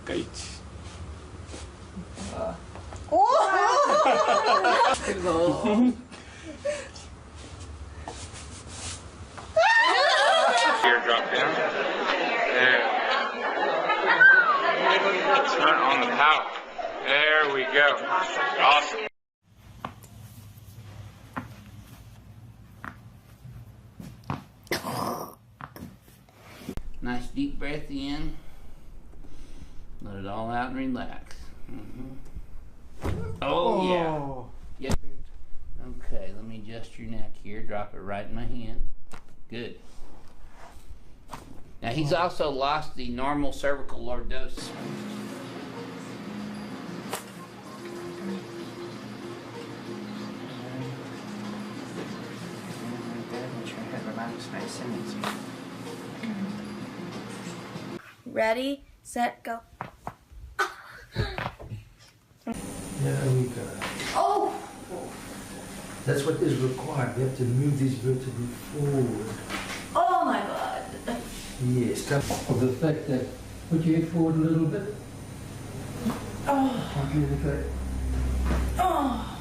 Here, drop down. There. Turn on the power. There we go. Awesome. Nice deep breath in. Let it all out and relax. Oh, yeah. Yep. Okay, let me adjust your neck here. Drop it right in my hand. Good. Now he's also lost the normal cervical lordosis. Ready, set, go. There we go. Oh! That's what is required. We have to move these vertebrae forward. Oh my God. Yes. Of the fact that put your head forward a little bit. Oh. Okay. Oh.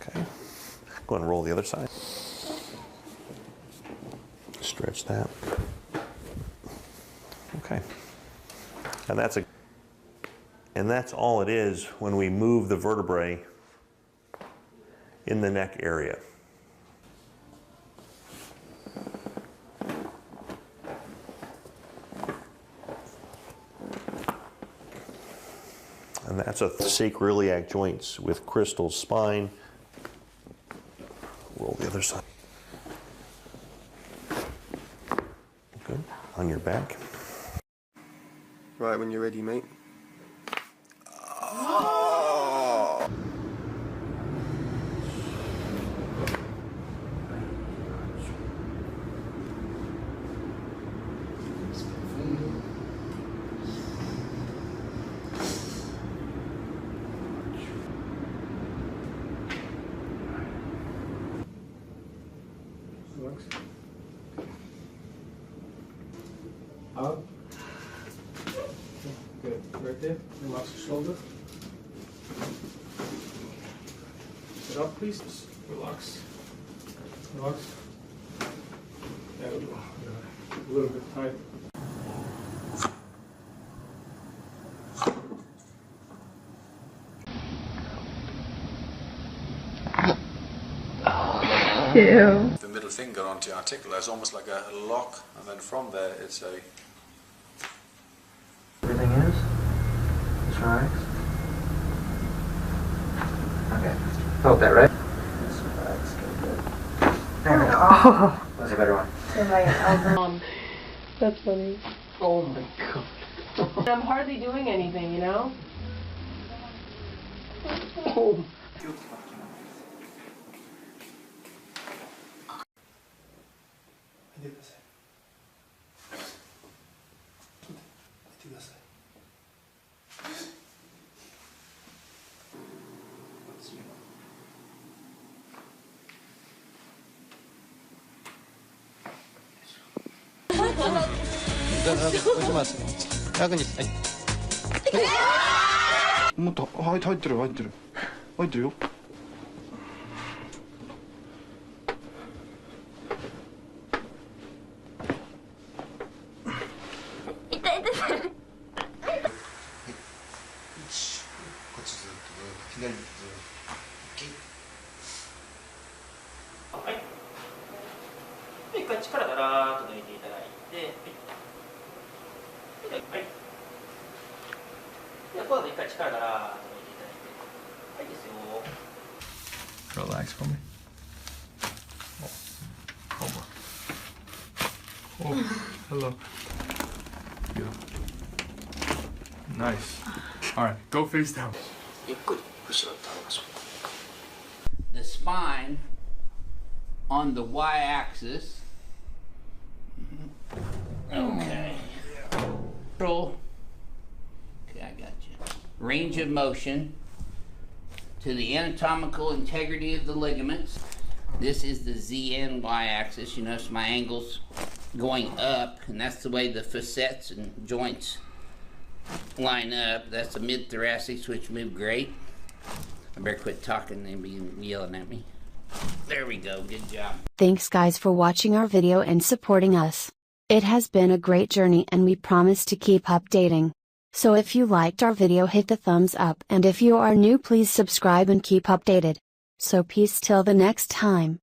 Okay. Go ahead and roll the other side. Stretch that. Okay. And that's all it is when we move the vertebrae in the neck area. And that's a sacroiliac joints with crystal spine. Roll the other side. Good. On your back. Right, when you're ready, mate. Up. Good. Right there. Relax your shoulder. Sit up, please. Just relax. Relax. There we go. A little bit tight. Ew. The middle finger onto your articular is almost like a lock, and then from there it's a... Everything is? Just relax. Okay. Felt that, right? Just relax. Good. There we go. Oh. That's a better one. That's funny. Oh my God. I'm hardly doing anything, you know? Oh. Relax for me. Over. Oh, hello. Beautiful. Nice. Alright, go face down. The spine on the y-axis. Okay. Control. Okay, I got you. Range of motion to the anatomical integrity of the ligaments. This is the Z and Y axis. You notice my angle's going up, and that's the way the facets and joints line up. That's the mid-thoracics, which move great. I better quit talking and be yelling at me. There we go, good job. Thanks guys for watching our video and supporting us. It has been a great journey and we promise to keep updating. So if you liked our video, hit the thumbs up, and if you are new, please subscribe and keep updated. So peace till the next time.